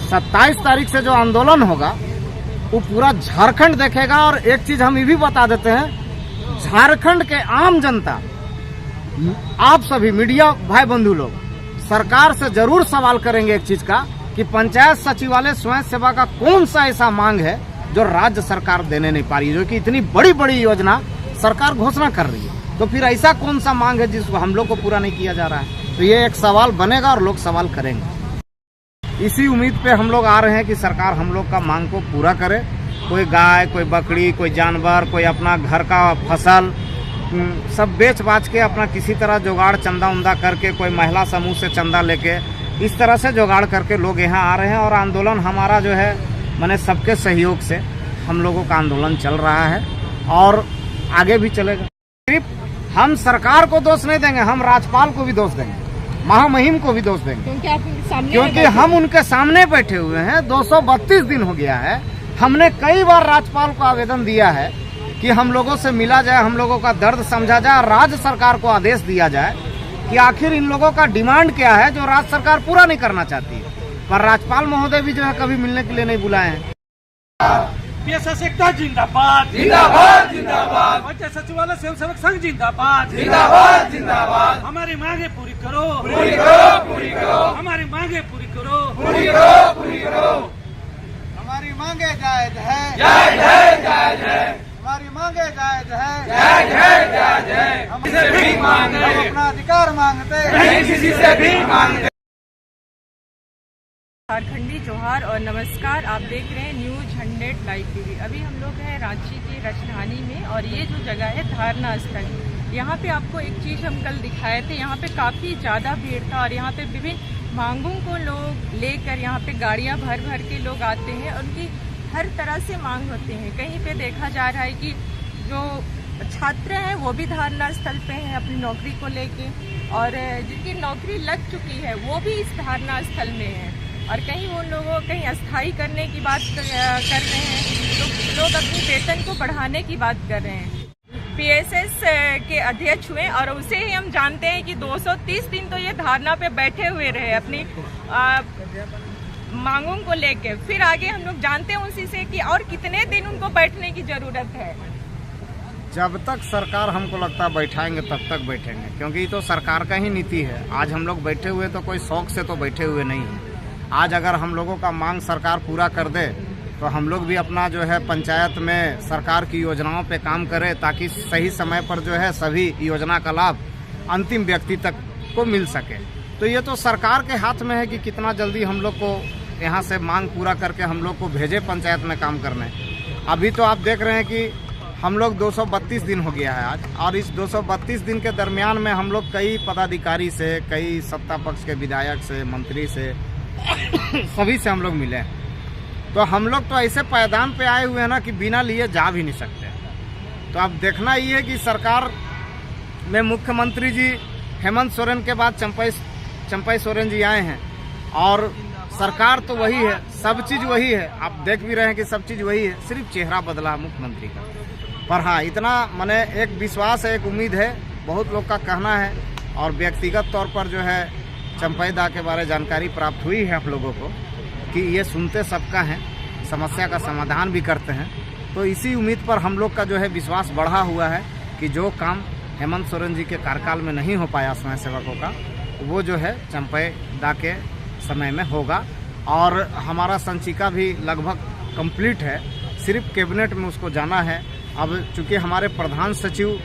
27 तारीख से जो आंदोलन होगा वो पूरा झारखंड देखेगा। और एक चीज हम ये भी बता देते हैं, झारखंड के आम जनता, आप सभी मीडिया भाई बंधु लोग सरकार से जरूर सवाल करेंगे एक चीज का कि पंचायत सचिवालय स्वयं सेवा का कौन सा ऐसा मांग है जो राज्य सरकार देने नहीं पा रही है, जो कि इतनी बड़ी बड़ी योजना सरकार घोषणा कर रही है। तो फिर ऐसा कौन सा मांग है जिसको हम लोग को पूरा नहीं किया जा रहा है? तो ये एक सवाल बनेगा और लोग सवाल करेंगे। इसी उम्मीद पे हम लोग आ रहे हैं कि सरकार हम लोग का मांग को पूरा करे। कोई गाय, कोई बकरी, कोई जानवर, कोई अपना घर का फसल सब बेच बाच के अपना किसी तरह जुगाड़ चंदा उंदा करके, कोई महिला समूह से चंदा लेके इस तरह से जुगाड़ करके लोग यहाँ आ रहे हैं। और आंदोलन हमारा जो है माने सबके सहयोग से हम लोगों का आंदोलन चल रहा है और आगे भी चलेगा। सिर्फ हम सरकार को दोष नहीं देंगे, हम राज्यपाल को भी दोष देंगे, महामहिम को भी दोष देंगे, क्योंकि हम उनके सामने बैठे हुए हैं। 232 दिन हो गया है। हमने कई बार राज्यपाल को आवेदन दिया है कि हम लोगों से मिला जाए, हम लोगों का दर्द समझा जाए, राज्य सरकार को आदेश दिया जाए कि आखिर इन लोगों का डिमांड क्या है जो राज्य सरकार पूरा नहीं करना चाहती है। पर राज्यपाल महोदय भी जो है कभी मिलने के लिए नहीं बुलाए हैं। एकता जिंदाबाद, जिंदाबाद, जिंदाबाद। पंचायत सचिवालय स्वयं सेवक संघ जिंदाबाद, जिंदाबाद, जिंदाबाद। हमारी मांगे पूरी करो, पूरी करो, पूरी करो। हमारी मांगे पूरी करो, पूरी करो, पूरी करो। हमारी मांगे जायज है, जायज है, जायज है। हमारी मांगे जायज है, जायज है, जायज है। हम किसी भी मांगते, हम अपना अधिकार मांगते, नहीं किसी से भी मांगते। झारखंडी जोहार और नमस्कार। आप देख रहे हैं न्यूज 100 लाइव टीवी। अभी हम लोग हैं रांची के राजधानी में और ये जो जगह है धारणा स्थल, यहाँ पे आपको एक चीज़ हम कल दिखाए थे। यहाँ पे काफ़ी ज़्यादा भीड़ था और यहाँ पे विभिन्न मांगों को लोग लेकर यहाँ पे गाड़ियाँ भर भर के लोग आते हैं और उनकी हर तरह से मांग होते हैं। कहीं पे देखा जा रहा है कि जो छात्र हैं वो भी धारणा स्थल पे हैं अपनी नौकरी को लेके, और जिनकी नौकरी लग चुकी है वो भी इस धारणा स्थल में है, और कहीं वो लोगों कहीं अस्थायी करने की बात कर रहे हैं, तो लोग अपनी वेतन को बढ़ाने की बात कर रहे हैं। पीएसएस के अध्यक्ष हुए और उसे ही हम जानते हैं कि 230 दिन तो ये धारणा पे बैठे हुए रहे अपनी मांगों को लेके। फिर आगे हम लोग जानते हैं उसी से कि और कितने दिन उनको बैठने की जरूरत है। जब तक सरकार हमको लगता है बैठाएंगे तब तक बैठेंगे, क्योंकि ये तो सरकार का ही नीति है। आज हम लोग बैठे हुए तो कोई शौक से तो बैठे हुए नहीं है। आज अगर हम लोगों का मांग सरकार पूरा कर दे तो हम लोग भी अपना जो है पंचायत में सरकार की योजनाओं पे काम करें, ताकि सही समय पर जो है सभी योजना का लाभ अंतिम व्यक्ति तक को मिल सके। तो ये तो सरकार के हाथ में है कि कितना जल्दी हम लोग को यहाँ से मांग पूरा करके हम लोग को भेजे पंचायत में काम करने। अभी तो आप देख रहे हैं कि हम लोग 232 दिन हो गया है आज, और इस 232 दिन के दरमियान में हम लोग कई पदाधिकारी से, कई सत्ता पक्ष के विधायक से, मंत्री से सभी से हम लोग मिले हैं। तो हम लोग तो ऐसे पायदान पे आए हुए हैं ना कि बिना लिए जा भी नहीं सकते। तो अब देखना ये है कि सरकार में मुख्यमंत्री जी हेमंत सोरेन के बाद चंपई सोरेन जी आए हैं, और सरकार तो वही है, सब चीज़ वही है। आप देख भी रहे हैं कि सब चीज़ वही है, सिर्फ चेहरा बदला मुख्यमंत्री का। पर हाँ, इतना माने एक विश्वास है, एक उम्मीद है, बहुत लोग का कहना है, और व्यक्तिगत तौर पर जो है चंपई दा के बारे जानकारी प्राप्त हुई है आप लोगों को कि ये सुनते सबका हैं, समस्या का समाधान भी करते हैं। तो इसी उम्मीद पर हम लोग का जो है विश्वास बढ़ा हुआ है कि जो काम हेमंत सोरेन जी के कार्यकाल में नहीं हो पाया स्वयं सेवकों का, वो जो है चंपई दा के समय में होगा। और हमारा संचिका भी लगभग कंप्लीट है, सिर्फ कैबिनेट में उसको जाना है। अब चूँकि हमारे प्रधान सचिव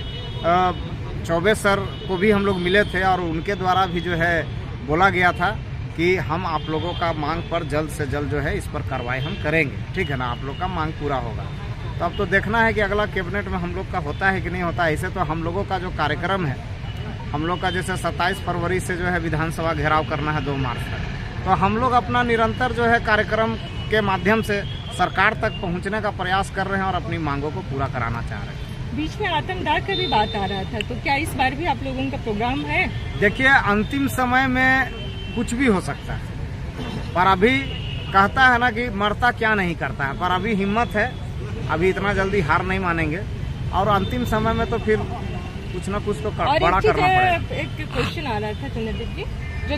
चौबे सर को भी हम लोग मिले थे और उनके द्वारा भी जो है बोला गया था कि हम आप लोगों का मांग पर जल्द से जल्द जो है इस पर कार्रवाई हम करेंगे, ठीक है ना, आप लोग का मांग पूरा होगा। तो अब तो देखना है कि अगला कैबिनेट में हम लोग का होता है कि नहीं होता है। ऐसे तो हम लोगों का जो कार्यक्रम है, हम लोग का जैसे 27 फरवरी से जो है विधानसभा घेराव करना है 2 मार्च तक, तो हम लोग अपना निरंतर जो है कार्यक्रम के माध्यम से सरकार तक पहुंचने का प्रयास कर रहे हैं और अपनी मांगों को पूरा कराना चाह रहे हैं। बीच में आतंकदार का भी बात आ रहा था, तो क्या इस बार भी आप लोगों का प्रोग्राम है? देखिए, अंतिम समय में कुछ भी हो सकता है, पर अभी कहता है ना कि मरता क्या नहीं करता है, पर अभी हिम्मत है, अभी इतना जल्दी हार नहीं मानेंगे, और अंतिम समय में तो फिर कुछ ना कुछ तो बड़ा करना पड़ेगा। एक क्वेश्चन आ रहा था चंद्रदीप जी, जो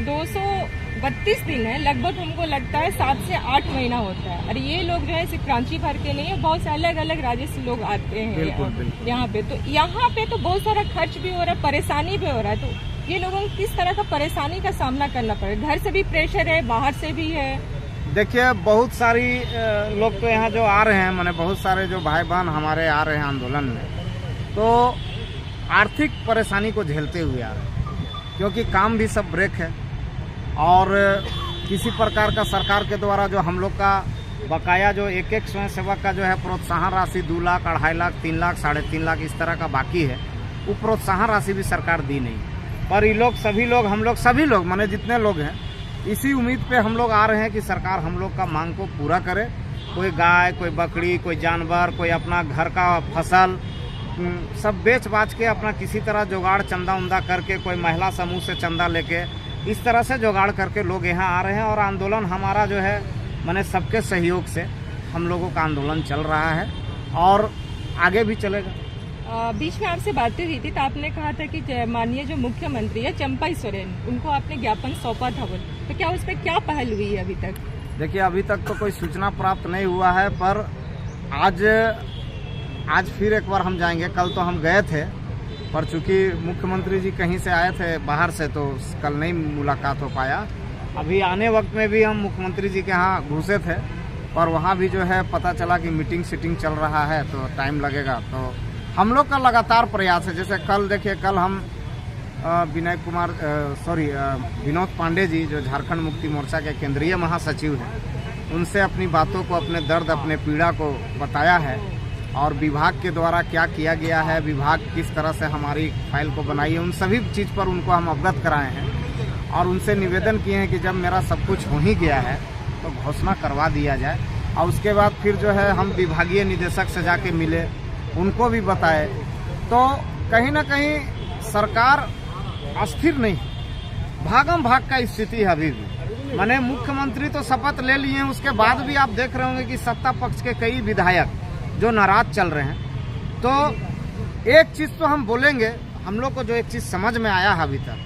32 दिन है, लगभग हमको लगता है 7 से 8 महीना होता है। और ये लोग जो है सिर्फ रांची भर के नहीं है, बहुत से अलग अलग राज्य से लोग आते हैं यहाँ पे। तो यहाँ पे तो बहुत सारा खर्च भी हो रहा है, परेशानी भी हो रहा है। तो ये लोगों को किस तरह का परेशानी का सामना करना पड़ेगा? घर से भी प्रेशर है, बाहर से भी है। देखिए, बहुत सारी लोग तो यहाँ जो आ रहे हैं, माने बहुत सारे जो भाई बहन हमारे आ रहे हैं आंदोलन में, तो आर्थिक परेशानी को झेलते हुए आ रहे हैं, क्योंकि काम भी सब ब्रेक है और किसी प्रकार का सरकार के द्वारा जो हम लोग का बकाया जो एक एक स्वयंसेवक का जो है प्रोत्साहन राशि 2 लाख, 2.5 लाख, 3 लाख, 3.5 लाख इस तरह का बाकी है, वो प्रोत्साहन राशि भी सरकार दी नहीं। पर ये लोग सभी लोग माने जितने लोग हैं, इसी उम्मीद पे हम लोग आ रहे हैं कि सरकार हम लोग का मांग को पूरा करे। कोई गाय, कोई बकरी, कोई जानवर, कोई अपना घर का फसल सब बेच बाच के अपना किसी तरह जुगाड़ चंदा उंदा करके, कोई महिला समूह से चंदा लेके, इस तरह से जुगाड़ करके लोग यहाँ आ रहे हैं। और आंदोलन हमारा जो है माने सबके सहयोग से हम लोगों का आंदोलन चल रहा है और आगे भी चलेगा। बीच में आपसे बातें हुई थी तो आपने कहा था कि माननीय जो मुख्यमंत्री है चंपा सोरेन, उनको आपने ज्ञापन सौंपा था बोल, तो क्या उस पर क्या पहल हुई है अभी तक? देखिए, अभी तक तो कोई सूचना प्राप्त नहीं हुआ है, पर आज फिर एक बार हम जाएंगे। कल तो हम गए थे, पर चूंकि मुख्यमंत्री जी कहीं से आए थे बाहर से, तो कल नहीं मुलाकात हो पाया। अभी आने वक्त में भी हम मुख्यमंत्री जी के यहाँ घुसे थे, पर वहाँ भी जो है पता चला कि मीटिंग रहा है, तो टाइम लगेगा। तो हम लोग का लगातार प्रयास है। जैसे कल देखिए, कल हम विनोद पांडे जी जो झारखंड मुक्ति मोर्चा के केंद्रीय महासचिव हैं, उनसे अपनी बातों को, अपने दर्द, अपने पीड़ा को बताया है और विभाग के द्वारा क्या किया गया है, विभाग किस तरह से हमारी फाइल को बनाई है, उन सभी चीज़ पर उनको हम अवगत कराए हैं और उनसे निवेदन किए हैं कि जब मेरा सब कुछ हो ही गया है तो घोषणा करवा दिया जाए। और उसके बाद फिर जो है हम विभागीय निदेशक से जाके मिले, उनको भी बताए। तो कहीं ना कहीं सरकार अस्थिर नहीं, भागम भाग का स्थिति है अभी भी। माने मुख्यमंत्री तो शपथ ले लिए हैं, उसके बाद भी आप देख रहे होंगे कि सत्ता पक्ष के कई विधायक जो नाराज चल रहे हैं। तो एक चीज तो हम बोलेंगे, हम लोग को जो एक चीज समझ में आया है अभी तक,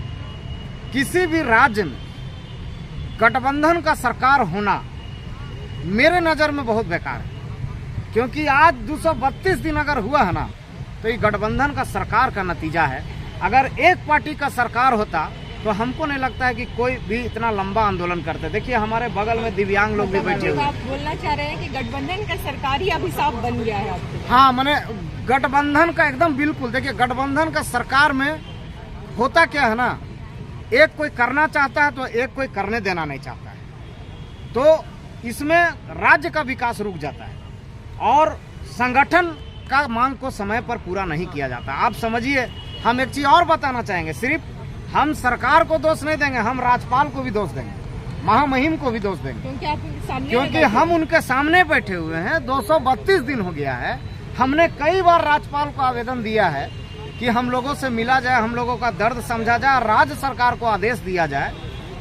किसी भी राज्य में गठबंधन का सरकार होना मेरे नजर में बहुत बेकार है। क्योंकि आज 232 दिन अगर हुआ है ना, तो ये गठबंधन का सरकार का नतीजा है। अगर एक पार्टी का सरकार होता तो हमको नहीं लगता है कि कोई भी इतना लंबा आंदोलन करते। देखिए, हमारे बगल में दिव्यांग लोग भी बैठे हुए। आप बोलना चाह रहे हैं कि गठबंधन का सरकार ही अभिशाप बन गया है आपको? हाँ, मैंने गठबंधन का एकदम बिल्कुल। देखिए, गठबंधन का सरकार में होता क्या है ना, एक कोई करना चाहता है तो एक कोई करने देना नहीं चाहता है, तो इसमें राज्य का विकास रुक जाता है और संगठन का मांग को समय पर पूरा नहीं किया जाता। आप समझिए, हम एक चीज और बताना चाहेंगे, सिर्फ हम सरकार को दोष नहीं देंगे, हम राज्यपाल को भी दोष देंगे, महामहिम को भी दोष देंगे, क्योंकि हम उनके सामने बैठे हुए हैं। 232 दिन हो गया है, हमने कई बार राज्यपाल को आवेदन दिया है कि हम लोगों से मिला जाए, हम लोगों का दर्द समझा जाए, राज्य सरकार को आदेश दिया जाए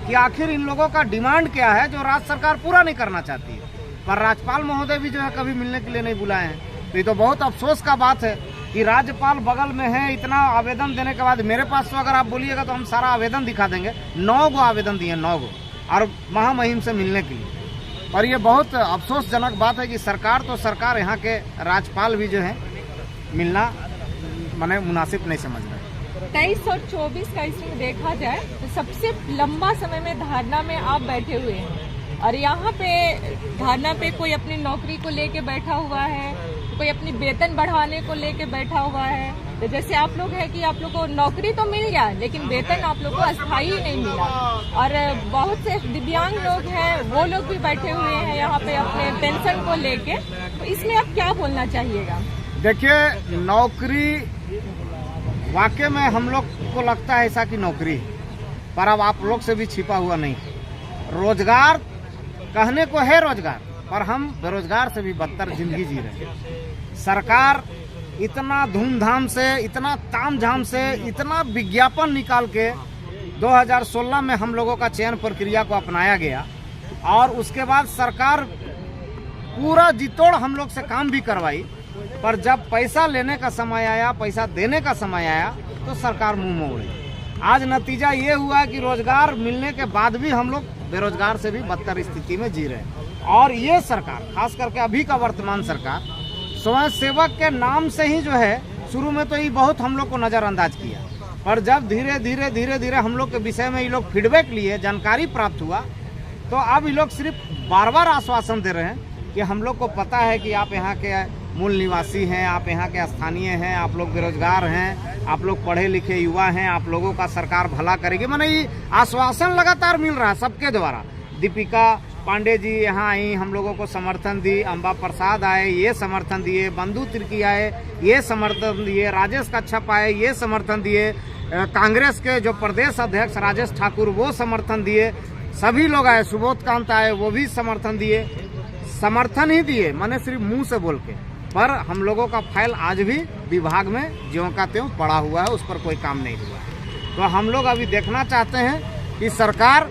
कि आखिर इन लोगों का डिमांड क्या है जो राज्य सरकार पूरा नहीं करना चाहती है। पर राज्यपाल महोदय भी जो है कभी मिलने के लिए नहीं बुलाए हैं। तो ये तो बहुत अफसोस का बात है कि राज्यपाल बगल में है, इतना आवेदन देने के बाद मेरे पास तो अगर आप बोलिएगा तो हम सारा आवेदन दिखा देंगे। 9 गो आवेदन दिए, 9 गो, और महामहिम से मिलने के लिए। पर यह बहुत अफसोसजनक बात है कि सरकार तो सरकार, यहाँ के राज्यपाल भी जो है मिलना माने मुनासिब नहीं समझ रहे। 23 और 24 का इसमें देखा जाए तो सबसे लंबा समय में धरना में आप बैठे हुए हैं और यहाँ पे धरना पे कोई अपनी नौकरी को लेके बैठा हुआ है, कोई अपनी वेतन बढ़ाने को लेके बैठा हुआ है। तो जैसे आप लोग है कि आप लोग को नौकरी तो मिल गया लेकिन वेतन आप लोग को अस्थायी नहीं मिला। और बहुत से दिव्यांग लोग हैं, वो लोग भी बैठे हुए हैं यहाँ पे अपने पेंशन को लेके। तो इसमें आप क्या बोलना चाहिएगा? देखिए, नौकरी वाकई में हम लोग को लगता है ऐसा कि नौकरी, पर अब आप लोग से भी छिपा हुआ नहीं। रोजगार कहने को है रोजगार, पर हम बेरोजगार से भी बदतर जिंदगी जी रहे हैं। सरकार इतना धूमधाम से, इतना तामझाम से, इतना विज्ञापन निकाल के 2016 में हम लोगों का चयन प्रक्रिया को अपनाया गया और उसके बाद सरकार पूरा जितोड़ हम लोग से काम भी करवाई। पर जब पैसा लेने का समय आया, पैसा देने का समय आया, तो सरकार मुंह मोड़ी। आज नतीजा ये हुआ कि रोजगार मिलने के बाद भी हम लोग बेरोजगार से भी बदतर स्थिति में जी रहे हैं। और ये सरकार, खास करके अभी का वर्तमान सरकार, स्वयं सेवक के नाम से ही जो है, शुरू में तो ये बहुत हम लोग को नज़रअंदाज किया, पर जब धीरे धीरे हम लोग के विषय में ये लोग फीडबैक लिए, जानकारी प्राप्त हुआ, तो अब ये लोग सिर्फ बार बार आश्वासन दे रहे हैं कि हम लोग को पता है कि आप यहाँ के मूल निवासी हैं, आप यहाँ के स्थानीय हैं, आप लोग बेरोजगार हैं, आप लोग पढ़े लिखे युवा हैं, आप लोगों का सरकार भला करेगी। माने ये आश्वासन लगातार मिल रहा है सबके द्वारा। दीपिका पांडे जी यहाँ आई, हम लोगों को समर्थन दी, अम्बा प्रसाद आए, ये समर्थन दिए, बंधु तिर्की आए, ये समर्थन दिए, राजेश कच्छप आए, ये समर्थन दिए, कांग्रेस के जो प्रदेश अध्यक्ष राजेश ठाकुर वो समर्थन दिए, सभी लोग आए, सुबोध कांत आए, वो भी समर्थन दिए। समर्थन ही दिए, माने सिर्फ मुंह से बोल के, पर हम लोगों का फाइल आज भी विभाग में ज्यों का त्यों पड़ा हुआ है, उस पर कोई काम नहीं हुआ। तो हम लोग अभी देखना चाहते हैं कि सरकार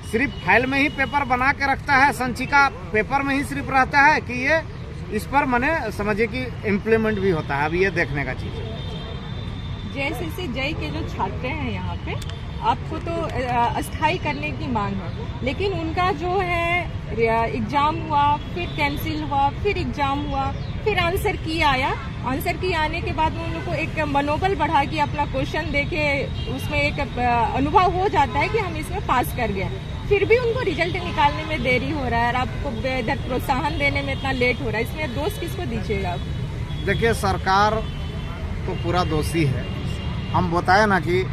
सिर्फ फाइल में ही पेपर बना के रखता है, संचिका पेपर में ही सिर्फ रहता है, कि ये इस पर मने समझिए कि इम्प्लीमेंट भी होता है। अभी ये देखने का चीज है। जैसे से जय के जो छात्र हैं यहाँ पे, आपको तो अस्थायी करने की मांग है, लेकिन उनका जो है एग्जाम हुआ, फिर कैंसिल हुआ, फिर एग्जाम हुआ, फिर आंसर की आया, आंसर की आने के बाद उन लोग को एक मनोबल बढ़ा कि अपना क्वेश्चन देके उसमें एक अनुभव हो जाता है कि हम इसमें पास कर गए, फिर भी उनको रिजल्ट निकालने में देरी हो रहा है और आपको इधर प्रोत्साहन देने में इतना लेट हो रहा है, इसमें दोष किसको दीजिएगा आप? देखिए, सरकार तो पूरा दोषी है। हम बताए ना कि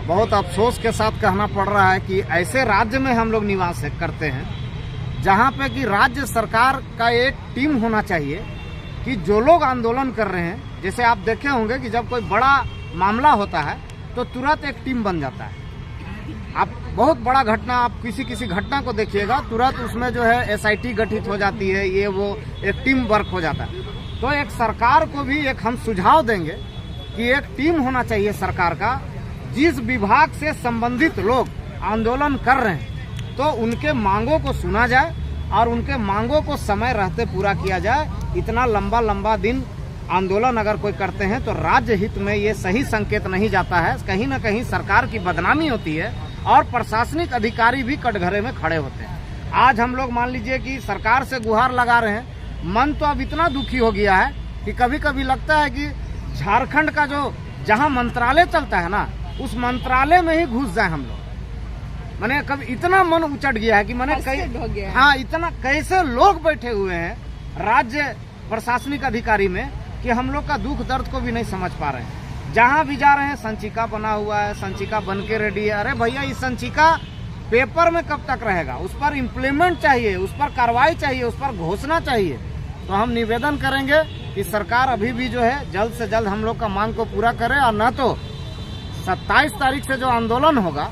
बहुत अफसोस के साथ कहना पड़ रहा है कि ऐसे राज्य में हम लोग निवास करते हैं जहाँ पे कि राज्य सरकार का एक टीम होना चाहिए, कि जो लोग आंदोलन कर रहे हैं, जैसे आप देखे होंगे कि जब कोई बड़ा मामला होता है तो तुरंत एक टीम बन जाता है। आप बहुत बड़ा घटना, आप किसी घटना को देखिएगा, तुरंत उसमें जो है SIT गठित हो जाती है, ये वो एक टीम वर्क हो जाता है। तो एक सरकार को भी एक हम सुझाव देंगे कि एक टीम होना चाहिए सरकार का, जिस विभाग से संबंधित लोग आंदोलन कर रहे हैं तो उनके मांगों को सुना जाए और उनके मांगों को समय रहते पूरा किया जाए। इतना लंबा दिन आंदोलन अगर कोई करते हैं तो राज्य हित में ये सही संकेत नहीं जाता है, कहीं ना कहीं सरकार की बदनामी होती है और प्रशासनिक अधिकारी भी कटघरे में खड़े होते हैं। आज हम लोग मान लीजिए कि सरकार से गुहार लगा रहे हैं, मन तो अब इतना दुखी हो गया है कि कभी कभी लगता है कि झारखंड का जो जहां मंत्रालय चलता है ना, उस मंत्रालय में ही घुस जाए हम लोग। मैंने कभी इतना मन उचट गया है कि मैंने कई, हाँ, इतना कैसे लोग बैठे हुए हैं राज्य प्रशासनिक अधिकारी में कि हम लोग का दुख दर्द को भी नहीं समझ पा रहे हैं। जहां भी जा रहे हैं संचिका बना हुआ है, संचिका बन के रेडी है। अरे भैया, इस संचिका पेपर में कब तक रहेगा? उस पर इम्प्लीमेंट चाहिए, उस पर कार्रवाई चाहिए, उस पर घोषणा चाहिए। तो हम निवेदन करेंगे कि सरकार अभी भी जो है जल्द से जल्द हम लोग का मांग को पूरा करे, और न तो 27 तारीख से जो आंदोलन होगा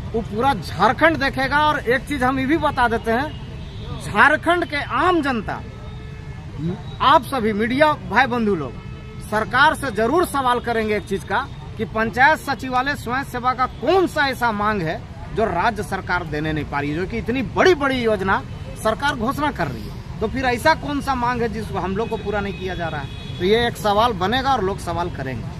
वो पूरा झारखंड देखेगा। और एक चीज हम ये भी बता देते हैं, झारखंड के आम जनता, आप सभी मीडिया भाई बंधु लोग सरकार से जरूर सवाल करेंगे एक चीज का, कि पंचायत सचिवालय स्वयं सेवा का कौन सा ऐसा मांग है जो राज्य सरकार देने नहीं पा रही है, जो कि इतनी बड़ी योजना सरकार घोषणा कर रही है। तो फिर ऐसा कौन सा मांग है जिसको हम लोग को पूरा नहीं किया जा रहा है? तो ये एक सवाल बनेगा और लोग सवाल करेंगे।